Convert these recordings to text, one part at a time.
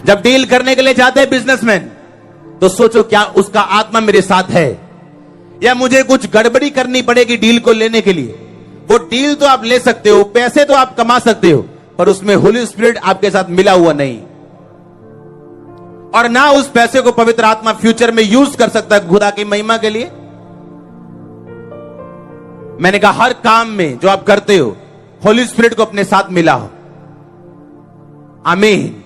जब डील करने के लिए जाते हैं बिजनेसमैन, तो सोचो क्या उसका आत्मा मेरे साथ है, या मुझे कुछ गड़बड़ी करनी पड़ेगी डील को लेने के लिए। वो डील तो आप ले सकते हो, पैसे तो आप कमा सकते हो, पर उसमें होली स्पिरिट आपके साथ मिला हुआ नहीं, और ना उस पैसे को पवित्र आत्मा फ्यूचर में यूज कर सकता है खुदा की महिमा के लिए। मैंने कहा हर काम में जो आप करते हो होली स्पिरिट को अपने साथ मिला हो। आमीन।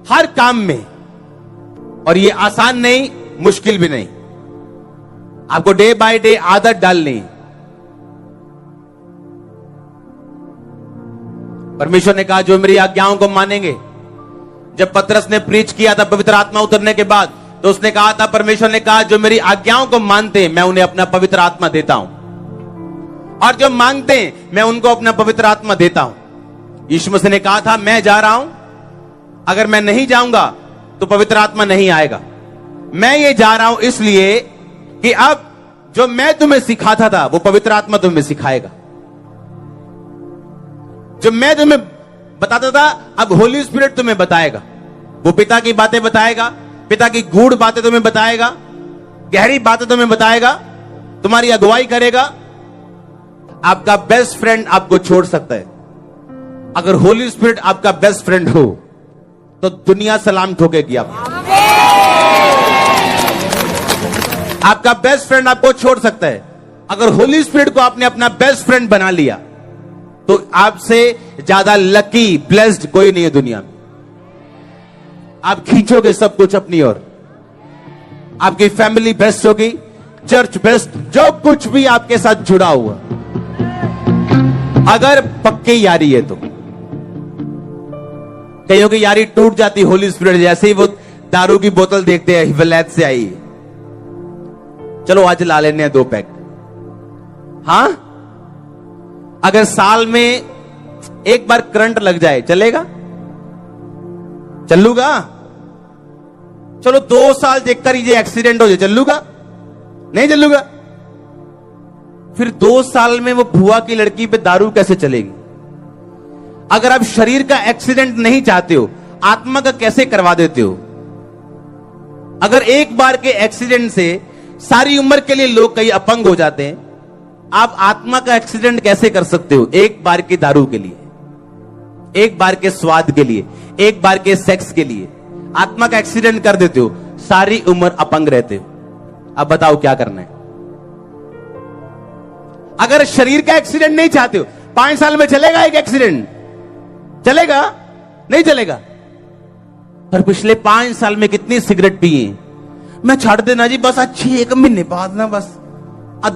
हर काम में। और ये आसान नहीं, मुश्किल भी नहीं, आपको डे बाय डे आदत डालनी। परमेश्वर ने कहा जो मेरी आज्ञाओं को मानेंगे। जब पतरस ने प्रीच किया था पवित्र आत्मा उतरने के बाद, तो उसने कहा था, परमेश्वर ने कहा जो मेरी आज्ञाओं को मानते हैं मैं उन्हें अपना पवित्र आत्मा देता हूं, और जो मांगते हैं मैं उनको अपना पवित्र आत्मा देता हूं। यीशु मसीह ने कहा था मैं जा रहा हूं, अगर मैं नहीं जाऊंगा तो पवित्र आत्मा नहीं आएगा। मैं ये जा रहा हूं इसलिए कि अब जो मैं तुम्हें सिखाता था वो पवित्र आत्मा तुम्हें सिखाएगा। जो मैं तुम्हें बताता था अब होली स्पिरिट तुम्हें बताएगा। वो पिता की बातें बताएगा, पिता की गूढ़ बातें तुम्हें बताएगा, गहरी बातें तुम्हें बताएगा, तुम्हारी अगुवाई करेगा। आपका बेस्ट फ्रेंड आपको छोड़ सकता है, अगर होली स्पिरिट आपका बेस्ट फ्रेंड हो तो दुनिया सलाम ठोकेगी आपको। आपका बेस्ट फ्रेंड आपको छोड़ सकता है, अगर होली स्पिरिट को आपने अपना बेस्ट फ्रेंड बना लिया तो आपसे ज्यादा लकी ब्लेस्ड कोई नहीं है दुनिया में। आप खींचोगे सब कुछ अपनी ओर। आपकी फैमिली बेस्ट होगी, चर्च बेस्ट, जो कुछ भी आपके साथ जुड़ा हुआ, अगर पक्की यारी है तो। कईयों की यारी टूट जाती होली स्पिरिट जैसे ही वो दारू की बोतल देखते हैं विलायत से आई, चलो आज ला लेने हैं 2 पैक। हां, अगर साल में एक बार करंट लग जाए चलेगा? चलूगा? चलो 2 साल देखकर ये एक्सीडेंट हो जाए चलूगा? नहीं चलूगा? फिर 2 साल में वो बुआ की लड़की पे दारू कैसे चलेगी? अगर आप शरीर का एक्सीडेंट नहीं चाहते हो, आत्मा का कैसे करवा देते हो? अगर एक बार के एक्सीडेंट से सारी उम्र के लिए लोग कई अपंग हो जाते हैं, आप आत्मा का एक्सीडेंट कैसे कर सकते हो? एक बार की दारू के लिए, एक बार के स्वाद के लिए, एक बार के सेक्स के लिए आत्मा का एक्सीडेंट कर देते हो, सारी उम्र अपंग रहते हो। अब बताओ क्या करना है? अगर शरीर का एक्सीडेंट नहीं चाहते हो, 5 साल में चलेगा एक एक्सीडेंट? चलेगा? नहीं चलेगा। पर पिछले 5 साल में कितनी सिगरेट पिए? मैं छाड़ देना जी बस, अच्छी 1 महीने बाद ना बस,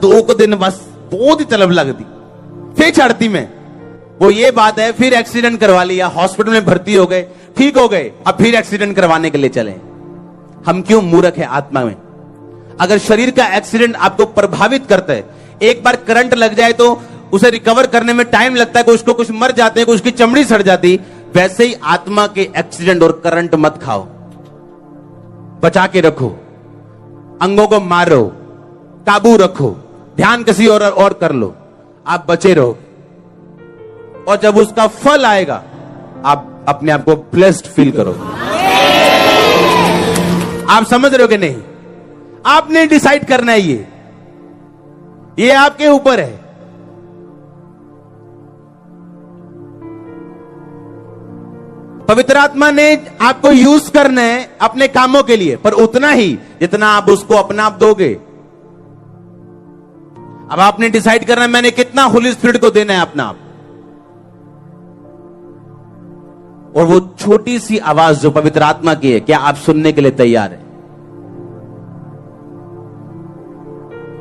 2 दिन बस, बहुत ही तलब लगती, फिर छाड़ती मैं। वो ये बात है, फिर एक्सीडेंट करवा लिया, हॉस्पिटल में भर्ती हो गए, ठीक हो गए, अब फिर एक्सीडेंट करवाने के लिए चले। हम क्यों मूर्ख हैं आत्मा में? अगर शरीर का एक्सीडेंट आपको प्रभावित करता है, एक बार करंट लग जाए तो उसे रिकवर करने में टाइम लगता है, कुछ मर जाते हैं, उसकी चमड़ी सड़ जाती, वैसे ही आत्मा के एक्सीडेंट और करंट मत खाओ, बचा के रखो, अंगों को मारो, काबू रखो, ध्यान किसी और कर लो, आप बचे रहो, और जब उसका फल आएगा आप अपने आप को ब्लेस्ड फील करोगे। आप समझ रहे हो कि नहीं? आपने डिसाइड करना है, ये आपके ऊपर है। पवित्र आत्मा ने आपको यूज करना है अपने कामों के लिए, पर उतना ही जितना आप उसको अपना आप दोगे। अब आपने डिसाइड करना है मैंने कितना होली स्पिरिट को देना है अपना आप। और वो छोटी सी आवाज जो पवित्र आत्मा की है, क्या आप सुनने के लिए तैयार है?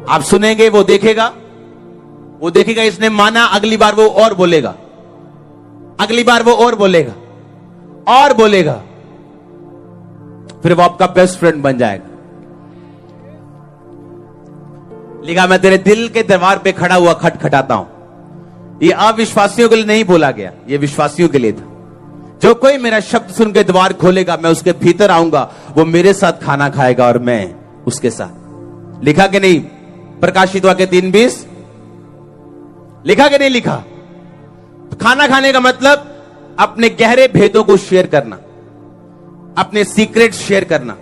आप सुनेंगे, वो देखेगा, इसने माना, अगली बार वो और बोलेगा, अगली बार वो और बोलेगा, और बोलेगा, फिर वो आपका बेस्ट फ्रेंड बन जाएगा। लिखा मैं तेरे दिल के दरबार पे खड़ा हुआ खटखटाता हूं। ये अविश्वासियों के लिए नहीं बोला गया, ये विश्वासियों के लिए था। जो कोई मेरा शब्द सुन के द्वार खोलेगा, मैं उसके भीतर आऊंगा, वो मेरे साथ खाना खाएगा और मैं उसके साथ। लिखा कि नहीं? प्रकाशित वाक्य 3:20 लिखा कि नहीं लिखा? खाना खाने का मतलब अपने गहरे भेदों को शेयर करना। अपने सीक्रेट शेयर करना,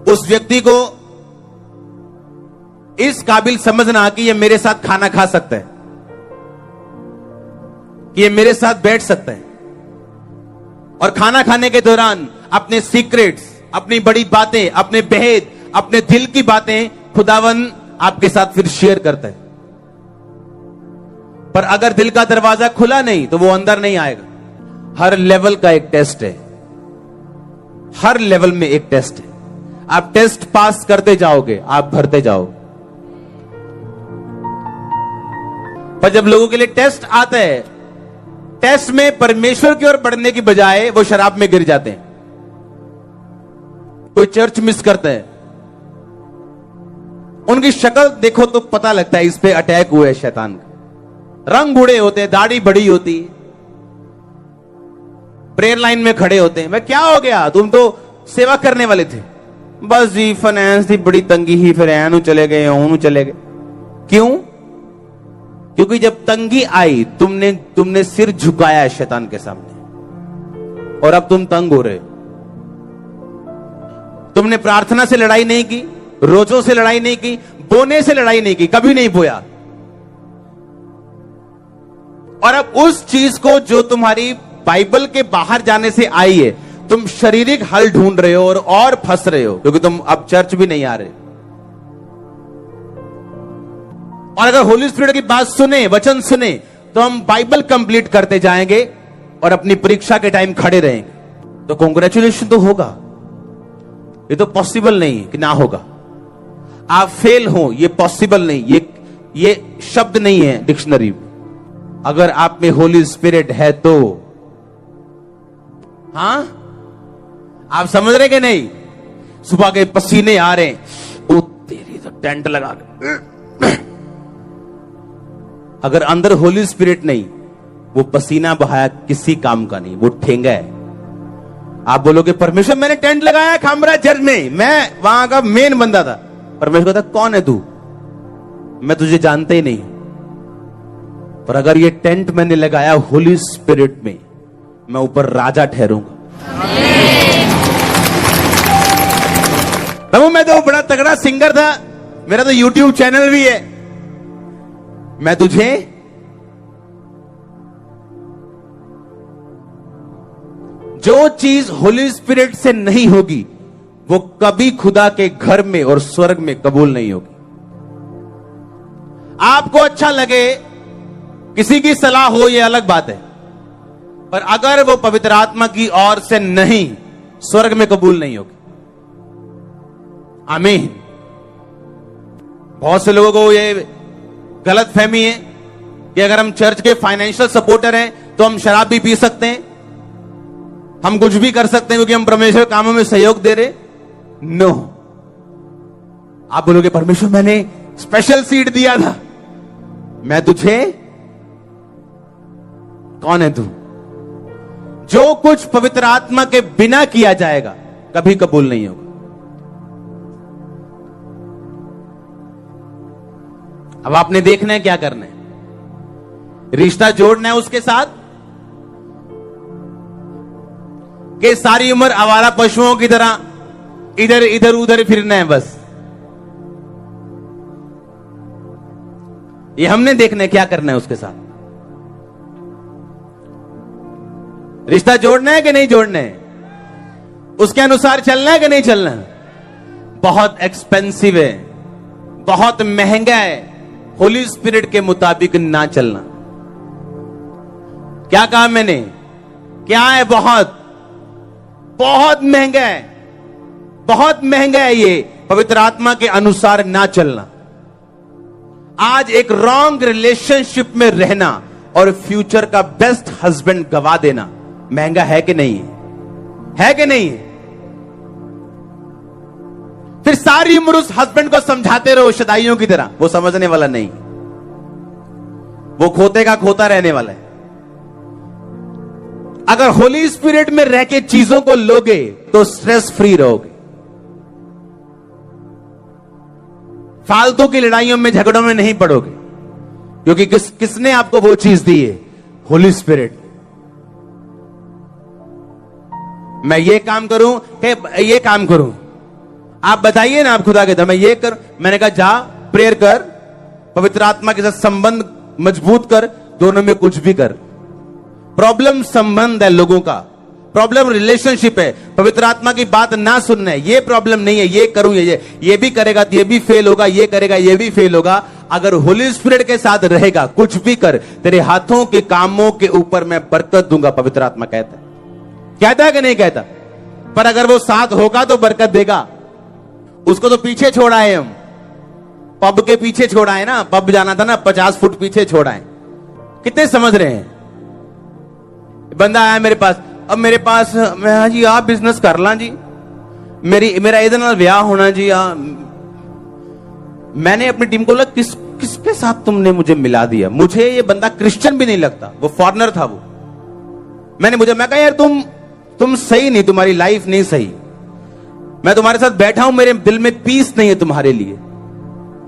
उस व्यक्ति को इस काबिल समझना कि ये मेरे साथ खाना खा सकता है, कि ये मेरे साथ बैठ सकता है, और खाना खाने के दौरान अपने सीक्रेट्स, अपनी बड़ी बातें, अपने भेद, अपने दिल की बातें खुदावन आपके साथ फिर शेयर करता है। पर अगर दिल का दरवाजा खुला नहीं तो वो अंदर नहीं आएगा। हर लेवल का एक टेस्ट है, हर लेवल में एक टेस्ट है। आप टेस्ट पास करते जाओगे, आप भरते जाओगे। पर जब लोगों के लिए टेस्ट आता है, टेस्ट में परमेश्वर की ओर बढ़ने की बजाय वो शराब में गिर जाते हैं, कोई चर्च मिस करते हैं। उनकी शक्ल देखो तो पता लगता है इस पे अटैक हुआ है शैतान का। रंग बूढ़े होते हैं, दाढ़ी बड़ी होती है, प्रेयर लाइन में खड़े होते हैं। मैं क्या हो गया, तुम तो सेवा करने वाले थे। बस जी फाइनेंस थी बड़ी तंगी ही, फिर एनू चले गए, ओनू चले गए। क्यों? क्योंकि जब तंगी आई तुमने सिर झुकाया है शैतान के सामने, और अब तुम तंग हो रहे हो। तुमने प्रार्थना से लड़ाई नहीं की, रोजों से लड़ाई नहीं की, बोने से लड़ाई नहीं की, कभी नहीं बोया। और अब उस चीज को जो तुम्हारी बाइबल के बाहर जाने से आई है, तुम शारीरिक हल ढूंढ रहे हो और फंस रहे हो, क्योंकि तुम अब चर्च भी नहीं आ रहे। और अगर होली स्पिरिट की बात सुने, वचन सुने, तो हम बाइबल कंप्लीट करते जाएंगे और अपनी परीक्षा के टाइम खड़े रहेंगे। तो कांग्रेचुलेशन तो होगा, ये तो पॉसिबल नहीं कि ना होगा। आप फेल हो, ये पॉसिबल नहीं, ये शब्द नहीं है डिक्शनरी में। अगर आप में होली स्पिरिट है तो, हां, आप समझ रहे कि नहीं? सुबह के पसीने आ रहे हैं, ओ तेरी तो टेंट लगा के। अगर अंदर होली स्पिरिट नहीं, वो पसीना बहाया किसी काम का नहीं, वो ठेंगा है। आप बोलोगे परमेश्वर मैंने टेंट लगाया खामरा चर्च में, मैं वहां का मेन बंदा था। परमेश्वर कहता कौन है तू? मैं तुझे जानते ही नहीं। पर अगर ये टेंट मैंने लगाया होली स्पिरिट में, मैं ऊपर राजा ठहरूंगा। प्रभु मैं तो बड़ा तगड़ा सिंगर था, मेरा तो YouTube चैनल भी है, मैं तुझे जो चीज होली स्पिरिट से नहीं होगी वो कभी खुदा के घर में और स्वर्ग में कबूल नहीं होगी। आपको अच्छा लगे, किसी की सलाह हो, यह अलग बात है, पर अगर वो पवित्र आत्मा की ओर से नहीं, स्वर्ग में कबूल नहीं होगी। आमीन। बहुत से लोगों को ये गलत फहमी है कि अगर हम चर्च के फाइनेंशियल सपोर्टर हैं तो हम शराब भी पी सकते हैं, हम कुछ भी कर सकते हैं क्योंकि हम परमेश्वर के कामों में सहयोग दे रहे। नो। आप बोलोगे परमेश्वर मैंने स्पेशल सीट दिया था, मैं तुझे, कौन है तू? जो कुछ पवित्र आत्मा के बिना किया जाएगा कभी कबूल नहीं होगा। अब आपने देखना है क्या करना है, रिश्ता जोड़ना है उसके साथ कि सारी उम्र आवारा पशुओं की तरह इधर इधर उधर फिरना है बस। ये हमने देखना है क्या करना है उसके साथ। रिश्ता जोड़ना है कि नहीं जोड़ना है, उसके अनुसार चलना है कि नहीं चलना है। बहुत एक्सपेंसिव है, बहुत महंगा है होली स्पिरिट के मुताबिक ना चलना। क्या कहा मैंने? क्या है? बहुत बहुत महंगा है, बहुत महंगा है ये पवित्र आत्मा के अनुसार ना चलना। आज एक रॉन्ग रिलेशनशिप में रहना और फ्यूचर का बेस्ट हस्बैंड गवा देना महंगा है कि नहीं है? है कि नहीं है? फिर सारी उम्र उस हस्बैंड को समझाते रहो शदाइयों की तरह, वो समझने वाला नहीं, वो खोते का खोता रहने वाला है। अगर होली स्पिरिट में रह के चीजों को लोगे तो स्ट्रेस फ्री रहोगे, फालतू की लड़ाइयों में झगड़ों में नहीं पड़ोगे, क्योंकि किसने आपको वो चीज दी है? होली स्पिरिट। मैं ये काम करूं कि ये काम करूं? आप बताइए ना, आप खुदा के मैं ये कर, मैंने कहा जा प्रेयर कर, पवित्र आत्मा के साथ संबंध मजबूत कर, दोनों में कुछ भी कर। प्रॉब्लम संबंध है लोगों का, प्रॉब्लम रिलेशनशिप है, पवित्र आत्मा की बात ना सुनना है, ये प्रॉब्लम नहीं है। ये करूं ये भी करेगा तो ये भी फेल होगा, ये करेगा ये भी फेल होगा। अगर होली स्पिरिट के साथ रहेगा, कुछ भी कर, तेरे हाथों के कामों के ऊपर मैं बरकत दूंगा, पवित्र आत्मा कहता है कि नहीं कहता? पर अगर वो साथ होगा तो बरकत देगा। उसको तो पीछे छोड़ा है, हम पब के पीछे छोड़ा है ना, पब जाना था ना, 50 फुट पीछे छोड़ा है। कितने समझ रहे हैं? बंदा आया मेरे पास, अब मेरे पास मैं, हाँ जी आप बिजनेस कर ला जी, मेरा इधर नाल ब्याह होना जी। मैंने अपनी टीम को बोला किसके साथ तुमने मुझे मिला दिया? मुझे ये बंदा क्रिश्चियन भी नहीं लगता, वो फॉरेनर था वो। मैं कहा यार तुम सही नहीं, तुम्हारी लाइफ नहीं सही। मैं तुम्हारे साथ बैठा हूं, मेरे दिल में पीस नहीं है तुम्हारे लिए।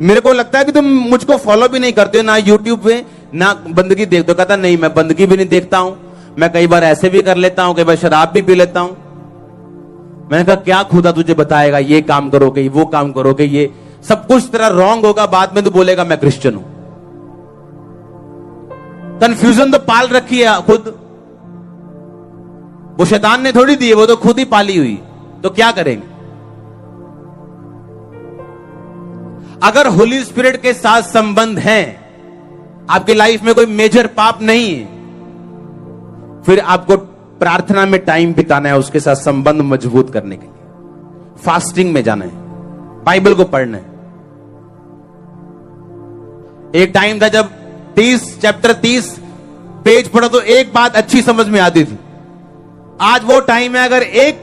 मेरे को लगता है कि तुम मुझको फॉलो भी नहीं करते हो, ना यूट्यूब पे ना बंदगी देखते हो। कहता नहीं, मैं बंदगी भी नहीं देखता हूं, मैं कई बार ऐसे भी कर लेता हूं, कई बार शराब भी पी लेता हूं। मैंने कहा क्या खुदा तुझे बताएगा ये काम करोगे वो काम करोगे, ये सब कुछ तेरा रॉन्ग होगा, बाद में तू बोलेगा मैं क्रिश्चियन हूं। कंफ्यूजन तो पाल रखी है खुद, वो शैतान ने थोड़ी दी है, वो तो खुद ही पाली हुई। तो क्या करेंगे? अगर होली स्पिरिट के साथ संबंध है, आपकी लाइफ में कोई मेजर पाप नहीं है, फिर आपको प्रार्थना में टाइम बिताना है, उसके साथ संबंध मजबूत करने के लिए फास्टिंग में जाना है, बाइबल को पढ़ना है। एक टाइम था जब 30 पेज पढ़ो तो एक बात अच्छी समझ में आती थी। आज वो टाइम है, अगर एक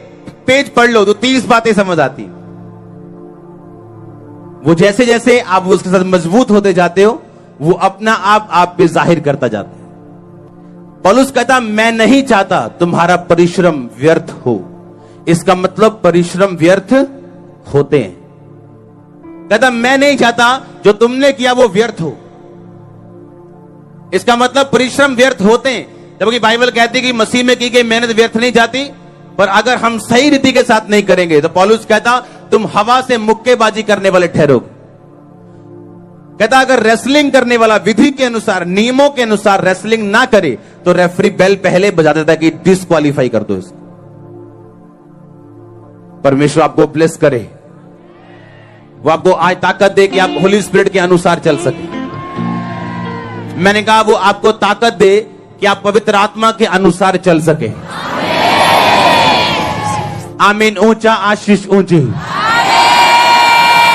पेज पढ़ लो तो 30 बातें समझ आती। वो जैसे जैसे आप उसके साथ मजबूत होते जाते हो, वो अपना आप पे जाहिर करता जाता है। पौलुस कहता मैं नहीं चाहता तुम्हारा परिश्रम व्यर्थ हो। इसका मतलब परिश्रम व्यर्थ होते हैं। कहता मैं नहीं चाहता जो तुमने किया वो व्यर्थ हो। इसका मतलब परिश्रम व्यर्थ होते हैं, जबकि बाइबल कहती है कि मसीह में की गई मेहनत व्यर्थ नहीं जाती। पर अगर हम सही रीति के साथ नहीं करेंगे तो पौलुस कहता तुम हवा से मुक्केबाजी करने वाले ठहरोगे। कहता अगर रेसलिंग करने वाला विधि के अनुसार, नियमों के अनुसार रेसलिंग ना करे तो रेफरी बेल पहले बजा देता है कि डिस्क्वालीफाई कर दो इसको। परमेश्वर आपको ब्लेस करे, वो आपको आज ताकत दे कि आप होली स्पिरिट के अनुसार चल सके। मैंने कहा वो आपको ताकत दे कि आप पवित्र आत्मा के अनुसार चल सके। आमीन। ऊंचा आशीष ऊंची।